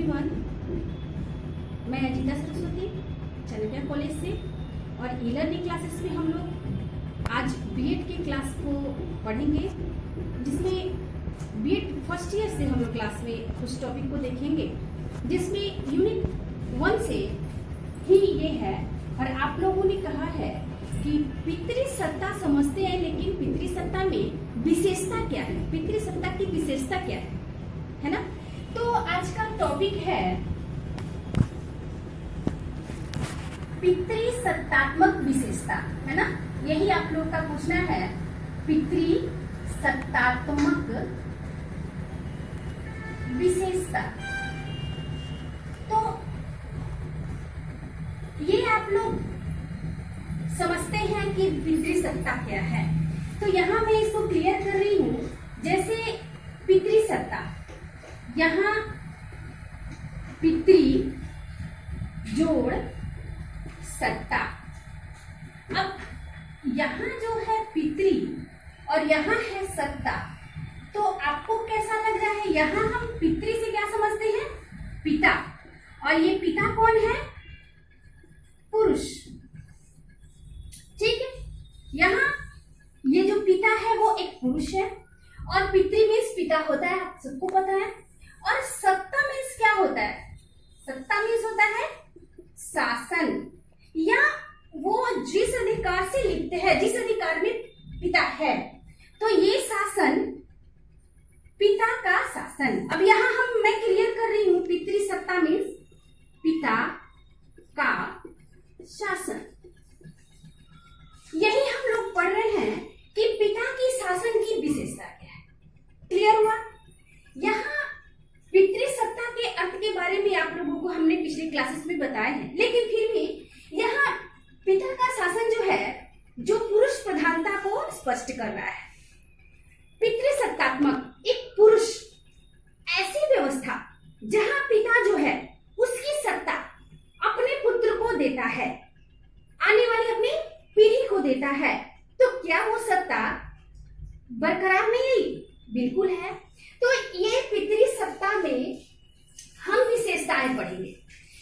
Everyone, मैं Ajita Saraswati Chanakya college से और ई लर्निंग क्लासेस में हम लोग आज बीएड की क्लास को पढ़ेंगे, जिसमें बीएड फर्स्ट ईयर से हम लोग क्लास में कुछ टॉपिक को देखेंगे, जिसमें यूनिट 1 से ही ये है। और आप लोगों ने कहा है कि पितृसत्ता समझते हैं, लेकिन पितृसत्ता में विशेषता क्या है, पितृसत्ता की विशेषता क्या है ना। तो आज का टॉपिक है पितृसत्तात्मक विशेषता, है ना। यही आप लोग का पूछना है, पितृसत्तात्मक विशेषता। तो ये आप लोग समझते हैं कि पितृसत्ता क्या है, तो यहां मैं इसको क्लियर कर रही हूं। जैसे पितृसत्ता, यहाँ पितृ जोड़ सत्ता। अब यहाँ जो है पितृ और यहाँ है सत्ता, तो आपको कैसा लग रहा है? यहाँ हम पितृ से क्या समझते हैं? पिता। और ये पिता कौन है? पुरुष। ठीक है, यहाँ ये जो पिता है वो एक पुरुष है, और पितृ मीन्स पिता होता है, आप सबको पता है। और सत्ता मीन्स क्या होता है? सत्ता मीन्स होता है शासन, या वो जिस अधिकार से लिप्त है, जिस अधिकार में पिता है, तो ये शासन पिता का शासन। अब यहाँ मैं क्लियर कर रही हूं, पितृसत्ता मीन्स पिता का शासन। यही हम लोग पढ़ रहे हैं कि पिता की शासन की विशेषता क्या है। क्लियर हुआ? यहाँ पितृसत्ता के अर्थ के बारे में आप लोगों को हमने पिछले क्लासेस में बताए हैं, लेकिन फिर भी यहाँ पिता का शासन जो है, जो पुरुष प्रधानता को स्पष्ट कर रहा है। पितृसत्तात्मक, एक पुरुष, ऐसी व्यवस्था जहां पिता जो है उसकी सत्ता अपने पुत्र को देता है, आने वाली अपनी पीढ़ी को देता है। तो क्या वो सत्ता बरकरार नहीं? बिल्कुल है। तो ये पितृसत्ता में हम विशेषताएं पढ़ेंगे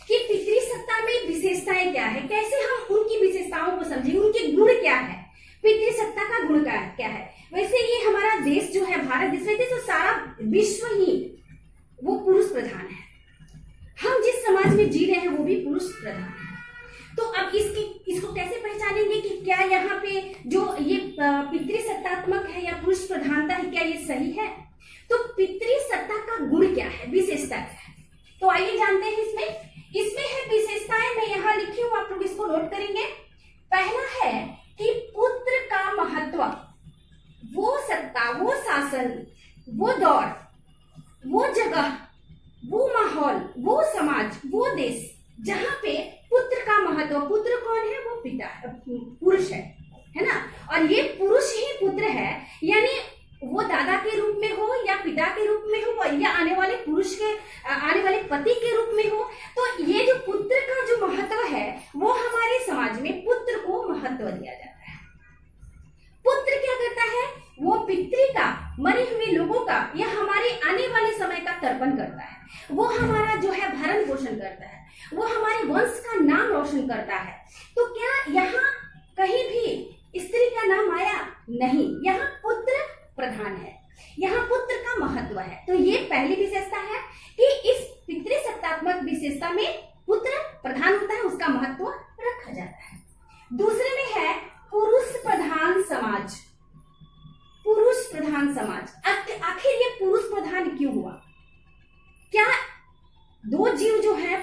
कि पितृसत्ता में विशेषताएं क्या है, कैसे हम उनकी विशेषताओं को समझेंगे, उनके गुण क्या है, पितृसत्ता का गुण क्या है। वैसे ये हमारा देश जो है, भारत देश, वैसे तो सारा विश्व ही वो पुरुष प्रधान है। हम जिस समाज में जी रहे हैं वो भी पुरुष प्रधान है। तो अब इसको कैसे पहचानेंगे कि क्या यहाँ पे जो ये पितृसत्तात्मक है या पुरुष प्रधानता है, क्या ये सही है? तो पितृसत्ता का गुण क्या है, विशेषता क्या है, तो आइए जानते हैं। इसमें है विशेषताएं, मैं यहाँ लिखी हूँ, आप लोग इसको नोट करेंगे। पहला है कि पुत्र का महत्व, वो सत्ता, वो शासन, वो दौर, वो जगह, वो माहौल, वो समाज, वो देश जहां पे पुत्र का महत्व, पुत्र कौन है? वो पिता, पुरुष है ना। और ये पुरुष ही पुत्र है, यानी वो दादा के रूप में हो या पिता के रूप में हो या आने वाले पुरुष के, आने वाले पति के रूप में हो। तो ये जो पुत्र का जो महत्व है, वो हमारे समाज में पुत्र को महत्व दिया जाता है। पुत्र क्या करता है? वो पितृ का, मरे हुए लोगों का या हमारे आने वाले समय का तर्पण करता है। वो हमारा जो है भरण पोषण करता है, वो हमारे वंश का नाम रोशन करता है। तो क्या यहाँ कहीं भी स्त्री का नाम आया? नहीं, यहाँ पुत्र प्रधान है, यहाँ पुत्र का महत्व है। तो ये पहली विशेषता है कि इस पितृसत्तात्मक विशेषता में पुत्र प्रधान होता है, उसका महत्व रखा जाता है। दूसरे में है पुरुष प्रधान समाज। पुरुष प्रधान समाज, आखिर ये पुरुष प्रधान क्यों हुआ? क्या दो जीव जो है,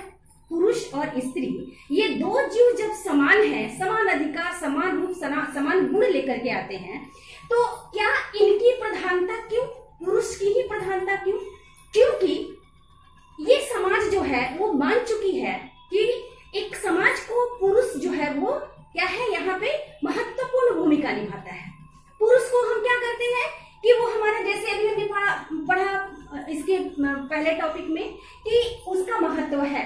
पुरुष और स्त्री, ये दो जीव जब समान है, समान अधिकार, समान रूप, समान गुण लेकर के आते हैं, तो क्या इनकी प्रधानता क्यों? पुरुष की ही प्रधानता क्यों? क्योंकि ये समाज जो है वो मान चुकी है कि एक समाज को पुरुष जो है वो क्या है, यहाँ पे महत्वपूर्ण भूमिका निभाता है। पुरुष को हम क्या करते हैं कि वो हमारा, जैसे अभी हमने पढ़ा इसके पहले टॉपिक में, कि उसका महत्व है।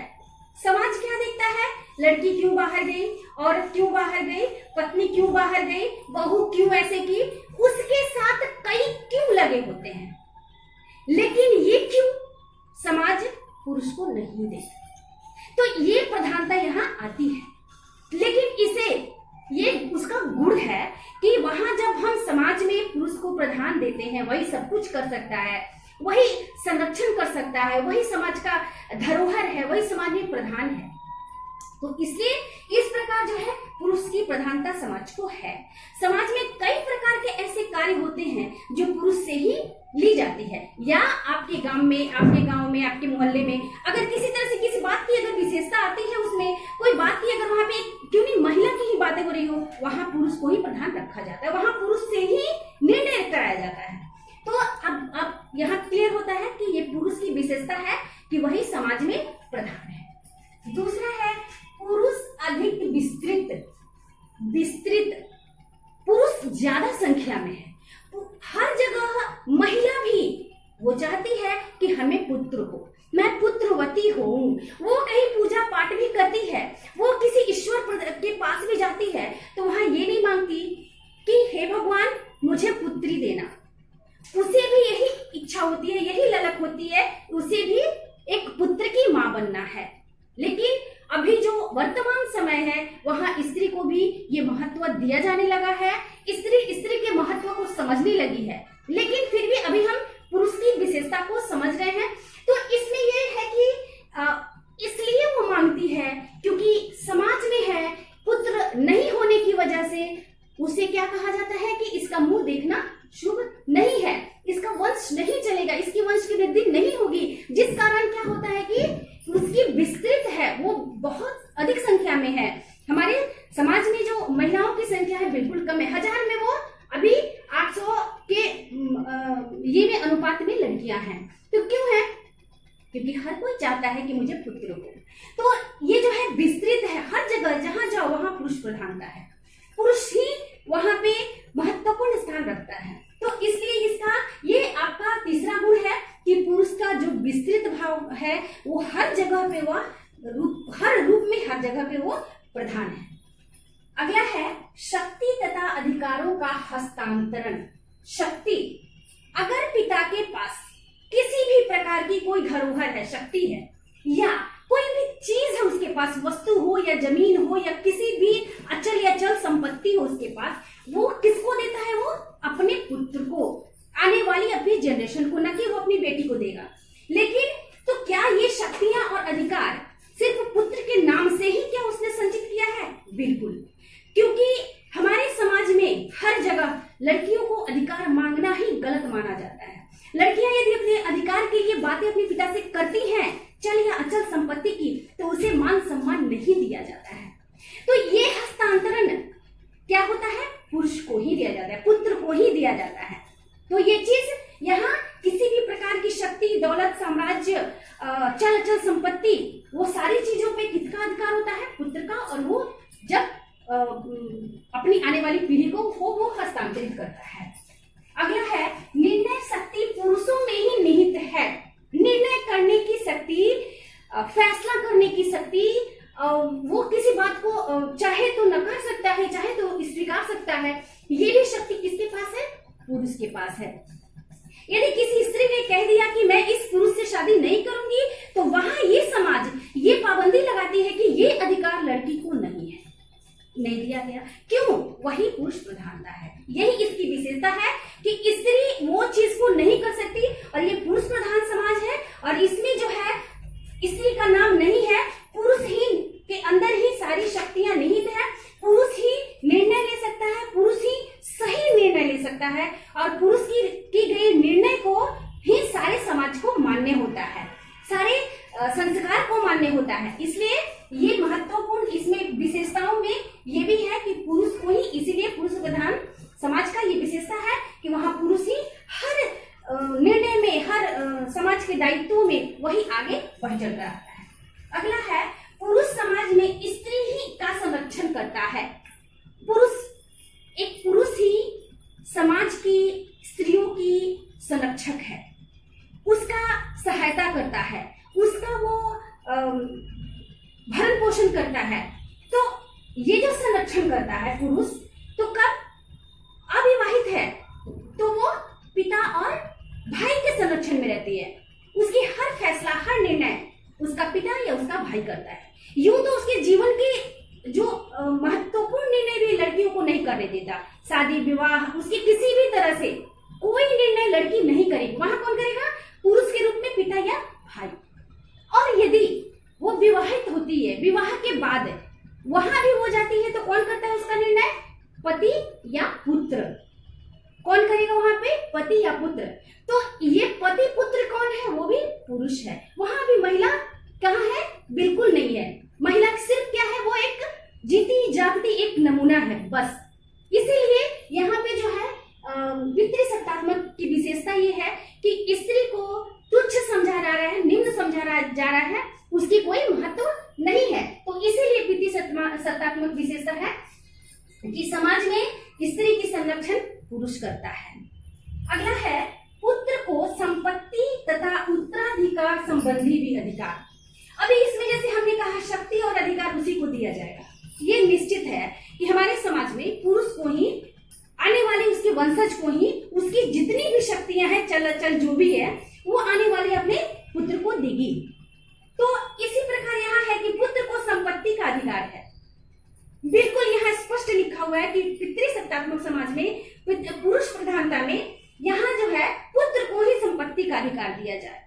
समाज क्या देखता है? लड़की क्यों बाहर गई, औरत क्यों बाहर गई, पत्नी क्यों बाहर गई, बहू क्यों ऐसे की, उसके साथ कई क्यों लगे होते हैं। लेकिन ये क्यों समाज पुरुष को नहीं दे। तो ये प्रधानता यहाँ आती है, लेकिन इसे ये उसका गुण है कि वहां जब हम समाज में पुरुष को प्रधान देते हैं, वही सब कुछ कर सकता है, वही संरक्षण कर सकता है, वही समाज का धरोहर है, वही समाज में प्रधान है। तो इसलिए इस प्रकार जो है पुरुष की प्रधानता समाज को है। समाज में कई प्रकार के ऐसे कार्य होते हैं जो पुरुष से ही ली जाती है, या आपके गांव में, आपके मोहल्ले में अगर किसी तरह से किसी बात की अगर विशेषता आती है, उसमें कोई बात की अगर वहां पे क्यों नहीं महिला की ही बातें हो रही हो, वहां पुरुष को ही प्रधान रखा जाता है, वहां पुरुष से ही निर्णय कराया जाता है। तो अब यहाँ क्लियर होता है कि ये पुरुष की विशेषता है कि वही समाज में प्रधान है। दूसरा है पुरुष अधिक विस्तृत, पुरुष ज्यादा संख्या में है। हर जगह महिला भी वो चाहती है कि हमें पुत्र हो, मैं पुत्रवती हूँ, वो कहीं पूजा पाठ भी करती है, वो किसी ईश्वर के पास भी जाती है तो वहां ये नहीं मांगती कि हे भगवान मुझे पुत्री देना। उसे भी यही इच्छा होती है, यही ललक होती है, उसे भी एक पुत्र की मां बनना है। लेकिन अभी जो वर्तमान समय है वहां स्त्री को भी ये महत्व दिया जाने लगा है, स्त्री के महत्व को समझने लगी है, लेकिन फिर भी अभी हम पुरुष की विशेषता को समझ रहे हैं। तो इसमें ये है कि इसलिए वो मांगती है क्योंकि समाज में है पुत्र नहीं होने की वजह से उसे क्या कहा जाता है कि इसका मुंह देखना शुभ नहीं है, इसका वंश नहीं चलेगा, इसकी वंश की वृद्धि नहीं होगी, जिस कारण क्या होता है कि उसकी विस्तृत है, वो बहुत अधिक संख्या में है। हमारे समाज में जो महिलाओं की संख्या है बिल्कुल कम है, 1000 में वो अभी 800 के ये में अनुपात में लड़कियां हैं। तो क्यों है? क्योंकि हर कोई चाहता है कि मुझे पुत्र हो। तो ये जो है विस्तृत है, हर जगह जहां जाओ वहां पुरुष प्रधानता है, पुरुष ही वहां पे महत्वपूर्ण स्थान रखता है। तो इसलिए इसका ये आपका तीसरा गुण है कि पुरुष का जो विस्तृत भाव है वो हर जगह पे हर रूप में हर जगह पे वो प्रधान है। अगला है शक्ति तथा अधिकारों का हस्तांतरण। शक्ति, अगर पिता के पास किसी भी प्रकार की कोई धरोहर है, शक्ति है, या कोई भी चीज है उसके पास, वस्तु हो या जमीन हो या किसी भी अचल या चल संपत्ति हो उसके पास, वो किसको देता है? वो अपने पुत्र को, आने वाली अपनी जनरेशन को, न कि वो अपनी बेटी को देगा। लेकिन तो क्या ये शक्तियां और अधिकार सिर्फ पुत्र के नाम से ही क्या उसने संचित किया है? बिल्कुल, क्योंकि हमारे समाज में हर जगह लड़कियों को अधिकार मांगना ही गलत माना जाता है। लड़कियां यदि अपने अधिकार के लिए बातें अपने पिता से करती हैं, चल या अचल संपत्ति की, तो उसे मान सम्मान नहीं दिया जाता है। तो ये हस्तांतरण क्या होता है? पुरुष को ही दिया जाता है, पुत्र को ही दिया जाता है। तो ये चीज यहाँ किसी भी प्रकार की शक्ति, दौलत, साम्राज्य, चल अचल संपत्ति, वो सारी चीजों पे किसका अधिकार होता है? पुत्र का। और वो जब अपनी आने वाली पीढ़ी को वो हस्तांतरित करता है। अगला है निर्णय शक्ति पुरुषों में ही निहित है। निर्णय करने की शक्ति, फैसला करने की शक्ति, वो किसी बात को चाहे तो नकार सकता है, चाहे तो स्वीकार सकता है, ये भी शक्ति किसके पास है? पुरुष के पास है। यदि किसी स्त्री ने कह दिया कि मैं इस पुरुष से शादी नहीं करूंगी, तो वहां ये समाज ये पाबंदी लगाती है कि ये अधिकार लड़की को नहीं है, नहीं दिया गया। क्यों? वही पुरुष प्रधानता है, यही इसकी विशेषता है कि स्त्री वो चीज को नहीं कर सकती, और ये पुरुष प्रधान समाज है, और इसमें जो है स्त्री का नाम नहीं है, पुरुष ही के अंदर ही सारी शक्तियां निहित है। पुरुष ही निर्णय ले सकता है, पुरुष ही सही निर्णय ले सकता है, और पुरुष की गई निर्णय को ही सारे समाज को मान्य होता है, सारे संस्कार को मान्य होता है। इसलिए ये महत्वपूर्ण इसमें विशेषताओं में ये भी है कि पुरुष को ही, इसीलिए पुरुष प्रधान समाज का ये विशेषता है कि वहां पुरुष ही हर निर्णय में, हर समाज के दायित्वों में वही आगे बढ़ चलता रहता है। अगला है पुरुष समाज में स्त्री ही का संरक्षण करता है। एक पुरुष ही समाज की स्त्रियों की संरक्षक है, उसका सहायता करता है, उसका वो भरण पोषण करता है। तो ये जो संरक्षण करता है पुरुष, तो कब अविवाहित है तो वो पिता और भाई के संरक्षण में रहती है, उसकी हर फैसला, हर निर्णय उसका भाई करता है। यूं तो उसके जीवन के जो महत्वपूर्ण निर्णय भी लड़कियों को नहीं करने देता। शादी विवाह उसके किसी भी तरह से कोई निर्णय लड़की नहीं करेगी, वहां कौन करेगा? पुरुष के रूप में पिता या भाई। और यदि वो विवाहित होती है, विवाह के बाद वहां भी हो जाती है, तो कौन करता है उसका निर्णय? पति या पुत्र। कौन करेगा वहां पे? पति या पुत्र। तो ये पति पुत्र कौन है? वो भी पुरुष है। वहां भी महिला कहाँ है? बिल्कुल नहीं है। महिला सिर्फ क्या है? वो एक जीती जागती एक नमूना है बस। इसीलिए यहाँ पे जो है पितृसत्तात्मक की विशेषता ये है कि स्त्री को तुच्छ समझा जा रहा है, निम्न समझा जा रहा है, उसकी कोई महत्व नहीं है। तो इसीलिए पितृसत्तात्मक विशेषता है कि समाज में स्त्री की संरक्षण पुरुष करता है। अगला है पुत्र को संपत्ति तथा उत्तराधिकार संबंधी भी अधिकार। अभी इसमें जैसे हमने कहा शक्ति और अधिकार उसी को दिया जाएगा। ये निश्चित है कि हमारे समाज में पुरुष को ही, आने वाले उसके वंशज को ही उसकी जितनी भी शक्तियां हैं, चल अचल जो भी है, वो आने वाले अपने पुत्र को देगी। तो इसी प्रकार यहाँ है कि पुत्र को संपत्ति का अधिकार है। बिल्कुल यहाँ स्पष्ट लिखा हुआ है कि पितृसत्तात्मक समाज में, पुरुष प्रधानता में, यहाँ जो है पुत्र को ही संपत्ति का अधिकार दिया जाए।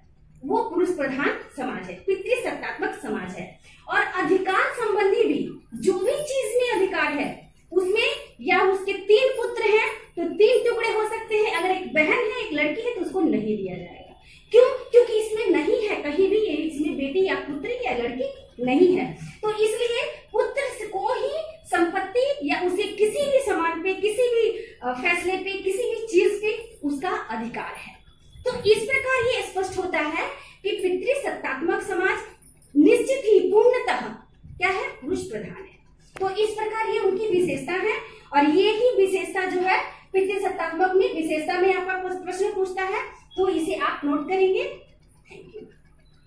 वो पुरुष प्रधान समाज है, पितृसत्तात्मक समाज है। और अधिकार संबंधी भी जो भी चीज में अधिकार है उसमें, या उसके 3 पुत्र हैं तो 3 टुकड़े हो सकते हैं। अगर एक बहन है, एक लड़की है, तो उसको नहीं दिया जाएगा। क्यों? क्योंकि इसमें नहीं है कहीं भी इसमें बेटी या पुत्री या लड़की नहीं है। तो इसलिए पुत्र को ही संपत्ति या उसे किसी भी सामान पे, किसी भी फैसले पे, किसी भी चीज पे उसका अधिकार है। तो इस प्रकार ये स्पष्ट होता है कि पितृसत्तात्मक समाज निश्चित ही पूर्णतः क्या है? पुरुष प्रधान है। तो इस प्रकार ये उनकी विशेषता है। और ये ही विशेषता जो है पितृसत्तात्मक में विशेषता में आपका प्रश्न पूछता है, तो इसे आप नोट करेंगे।